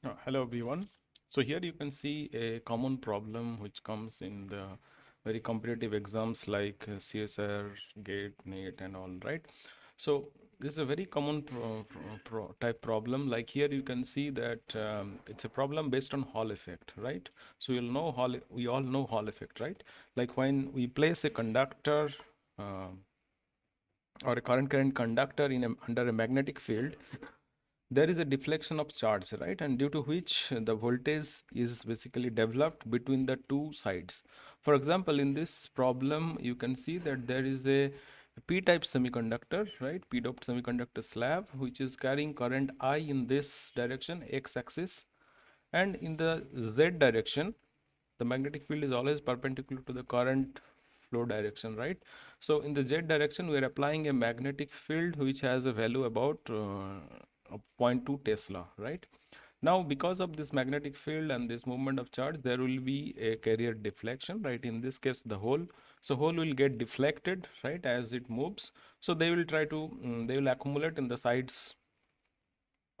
Hello everyone. So here you can see a common problem which comes in the very competitive exams like CSIR, GATE, NET and all, right? So this is a very common type problem. Like here you can see that it's a problem based on Hall effect, right? So we all know Hall effect, right? Like when we place a conductor uh, or a current conductor under a magnetic field, there is a deflection of charge, right? And due to which the voltage is basically developed between the two sides. For example, in this problem, you can see that there is a p-type semiconductor, right? P-doped semiconductor slab, which is carrying current I in this direction, x-axis, and in the z direction, the magnetic field is always perpendicular to the current flow direction, right? So in the z direction, we are applying a magnetic field which has a value about 0.2 Tesla, right? Now, because of this magnetic field and this movement of charge, there will be a carrier deflection, right? In this case, the hole. So hole will get deflected, right, as it moves. So they will try to, they will accumulate in the side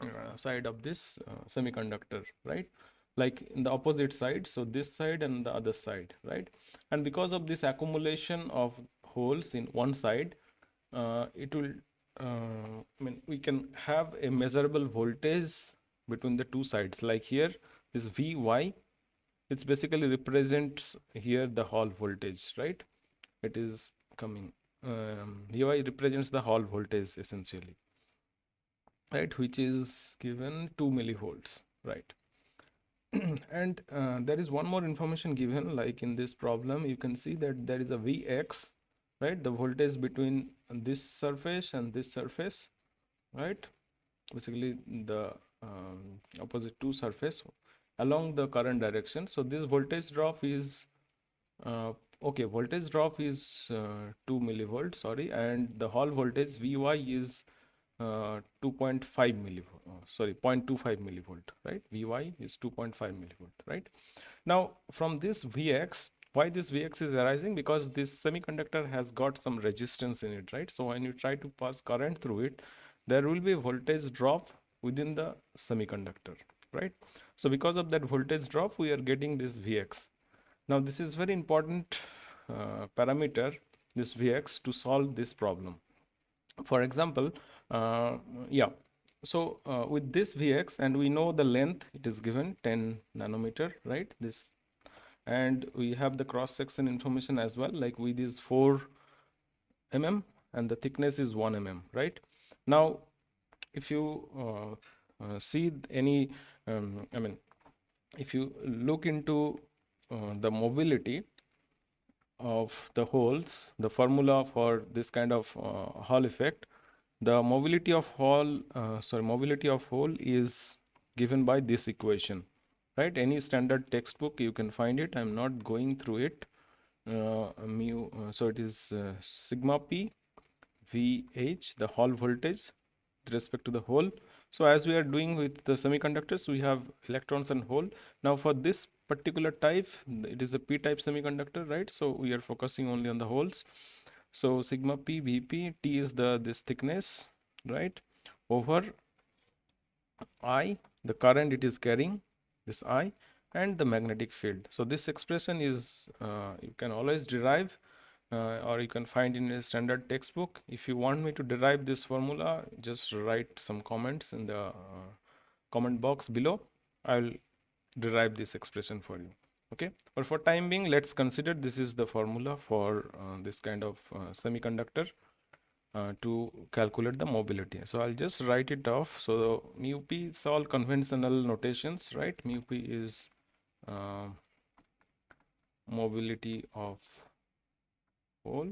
of this semiconductor, right? Like in the opposite side, so this side and the other side, right? And because of this accumulation of holes in one side, it will I mean, we can have a measurable voltage between the two sides. Like here, this Vy, it's basically represents here the Hall voltage, right? It is coming. Vy represents the Hall voltage essentially, right? Which is given 2 millivolts, right? And there is one more information given, like in this problem, you can see that there is a Vx, right? The voltage between this surface and this surface, right? Basically the opposite two surface along the current direction. So this voltage drop is uh, okay, voltage drop is 2 millivolts, sorry, and the Hall voltage Vy is 2.5 millivolt, sorry, 0.25 millivolt, right? Vy is 2.5 millivolt, right? Now, from this Vx, why this Vx is arising? Because this semiconductor has got some resistance in it, right? So when you try to pass current through it, there will be a voltage drop within the semiconductor, right? So because of that voltage drop, we are getting this Vx. Now, this is very important parameter, this Vx, to solve this problem. For example, uh, yeah, so with this Vx, and we know the length, it is given 10 nanometer, right? This, and we have the cross section information as well, like with is 4 mm and the thickness is 1 mm, right? Now, if you see any, I mean, if you look into the mobility of the holes, the formula for this kind of Hall effect, the mobility of hole is given by this equation, right? Any standard textbook you can find it. I'm not going through it. So it is sigma p VH, the Hall voltage with respect to the hole. So as we are doing with the semiconductors, we have electrons and hole. Now for this particular type, it is a p-type semiconductor, right? So we are focusing only on the holes. So sigma p Vp, T is this thickness, right? Over I, the current it is carrying, this I, and the magnetic field. So this expression is, you can always derive or you can find in a standard textbook. If you want me to derive this formula, just write some comments in the comment box below. I'll derive this expression for you. Okay, but for time being, let's consider this is the formula for this kind of semiconductor to calculate the mobility. So I'll just write it off. So mu p is all conventional notations, right? Mu p is uh, mobility of hole,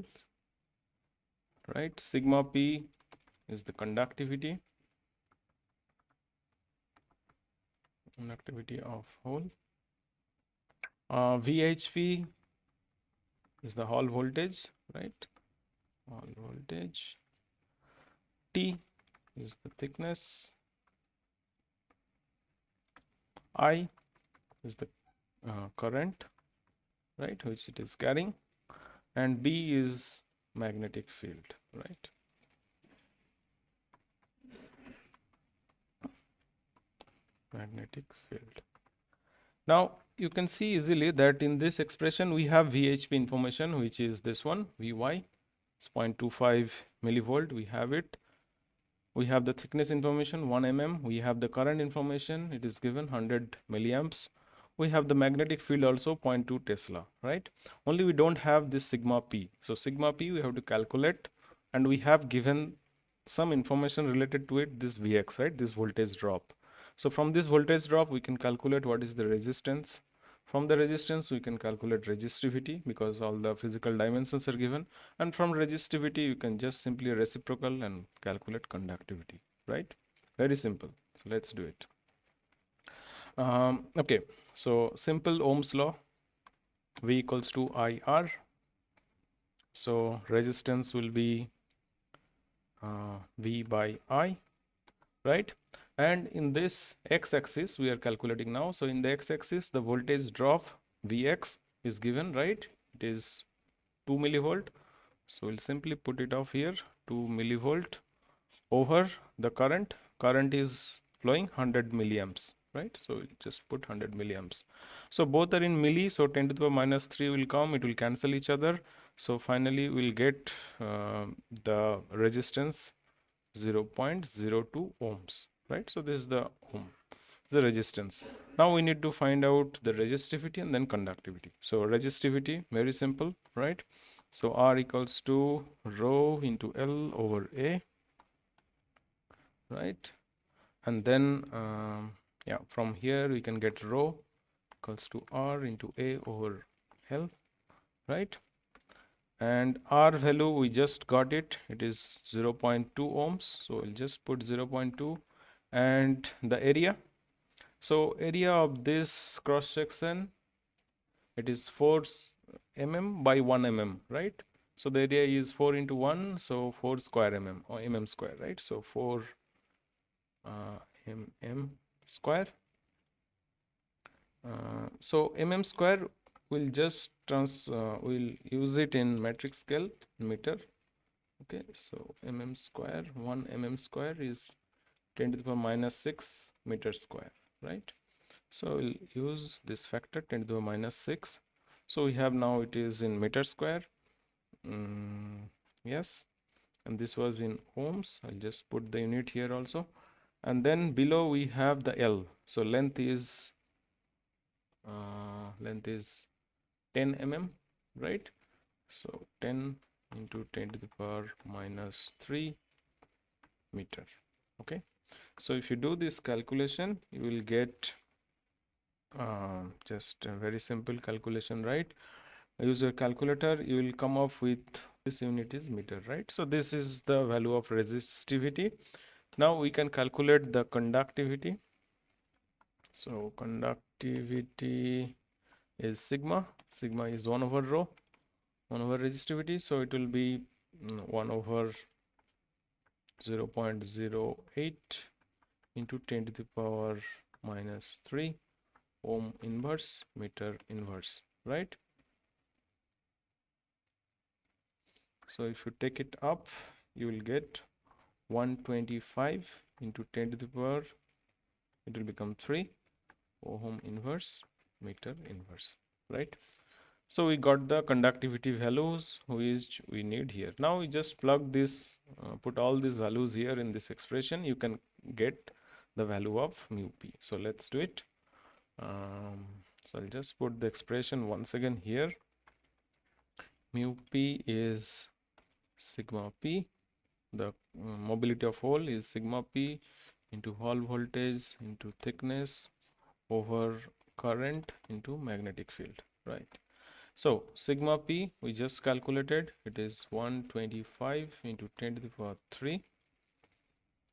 right? Sigma p is the conductivity of hole. VHP is the Hall voltage, right? Hall voltage. T is the thickness. I is the current, right, which it is carrying, and B is magnetic field, right? magnetic field. Now you can see easily that in this expression we have VHP information, which is this one, Vy, it's 0.25 millivolt, we have it. We have the thickness information, 1 mm. We have the current information, it is given 100 milliamps. We have the magnetic field also 0.2 Tesla, right? Only we don't have this sigma P. So sigma P we have to calculate, and we have given some information related to it, this Vx, right? This voltage drop. So from this voltage drop, we can calculate what is the resistance. From the resistance, we can calculate resistivity because all the physical dimensions are given. And from resistivity, you can just simply reciprocal and calculate conductivity, right? Very simple. So let's do it. Okay, so simple Ohm's law, V equals to IR. So resistance will be V by I, right? And in this x-axis we are calculating now. So in the x-axis the voltage drop Vx is given, right? It is 2 millivolt. So we'll simply put it off here, 2 millivolt over the current. Current is flowing 100 milliamps, right? So we'll just put 100 milliamps. So both are in milli, so 10 to the power minus 3 will come, it will cancel each other. So finally we'll get the resistance 0.02 ohms, right? So this is the ohm, the resistance. Now we need to find out the resistivity and then conductivity. So resistivity, very simple, right? So R equals to rho into L over A, right? And then yeah, from here we can get rho equals to R into A over L, right? And R value we just got it, it is 0.2 ohms, so I'll just put 0.2. And the area, so area of this cross section, it is 4 mm by 1 mm, right? So the area is 4 into 1, so 4 square mm or mm square, right? So 4 mm square. So mm square will just we'll use it in metric scale, meter. Okay, so mm square, 1 mm square is 10 to the power minus 6 meter square, right? So we'll use this factor 10 to the power minus 6. So we have now it is in meter square. Yes, and this was in ohms. I'll just put the unit here also. And then below we have the L. So length is 10 mm, right? So 10 into 10 to the power minus 3 meter. Okay, so if you do this calculation, you will get just a very simple calculation, right? Use a calculator, you will come up with this unit is meter, right? So this is the value of resistivity. Now we can calculate the conductivity. So conductivity is sigma. Sigma is 1 over rho, 1 over resistivity. So it will be 1 over 0.08 into 10 to the power minus 3 ohm inverse meter inverse, right? So if you take it up, you will get 125 into 10 to the power, it will become 3 ohm inverse meter inverse, right? So we got the conductivity values which we need here. Now we just plug this, put all these values here in this expression, you can get the value of mu p. So let's do it. So I'll just put the expression once again here. Mu p is sigma p. The mobility of hole is sigma p into hole voltage into thickness over current into magnetic field, right? So sigma p we just calculated, it is 125 into 10 to the power 3,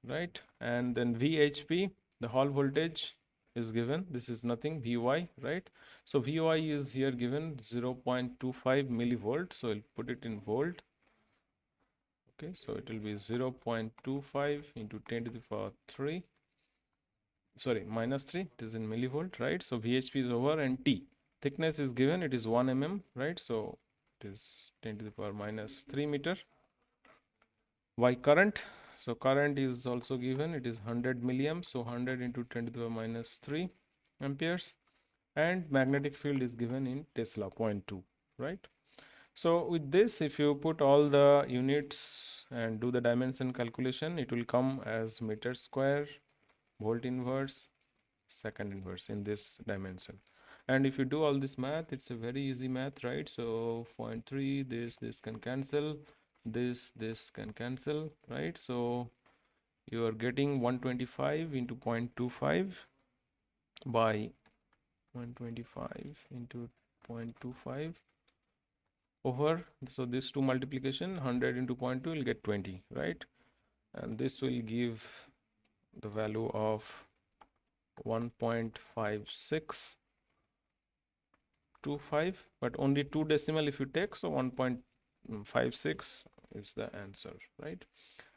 right? And then VHP, the hall voltage is given, this is nothing, Vy, right? So Vy is here given 0.25 millivolt, so I'll put it in volt. Okay, so it will be 0.25 into 10 to the power 3, sorry, minus 3, it is in millivolt, right? So VHP is over, and T, thickness is given, it is 1 mm, right? So it is 10 to the power minus 3 meter. Y current, So current is also given, it is 100 milliamps, so 100 into 10 to the power minus 3 amperes, and magnetic field is given in Tesla, 0.2, right? So with this, if you put all the units and do the dimension calculation, it will come as meter square, volt inverse, second inverse in this dimension. And if you do all this math, it's a very easy math, right? So 0.3, this can cancel, this can cancel, right? So you are getting 125 into 0.25 by 125 into 0.25 over, so this two multiplication, 100 into 0.2 will get 20, right? And this will give the value of 1.5625, but only two decimal if you take, so 1.56 is the answer, right?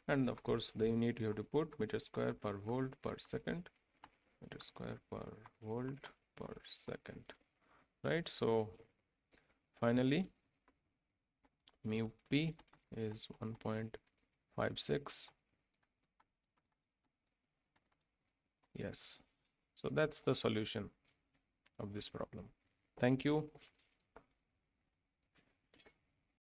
And of course the unit you have to put meter square per volt per second, meter square per volt per second, right? So finally mu p is 1.56. Yes, so that's the solution of this problem. Thank you.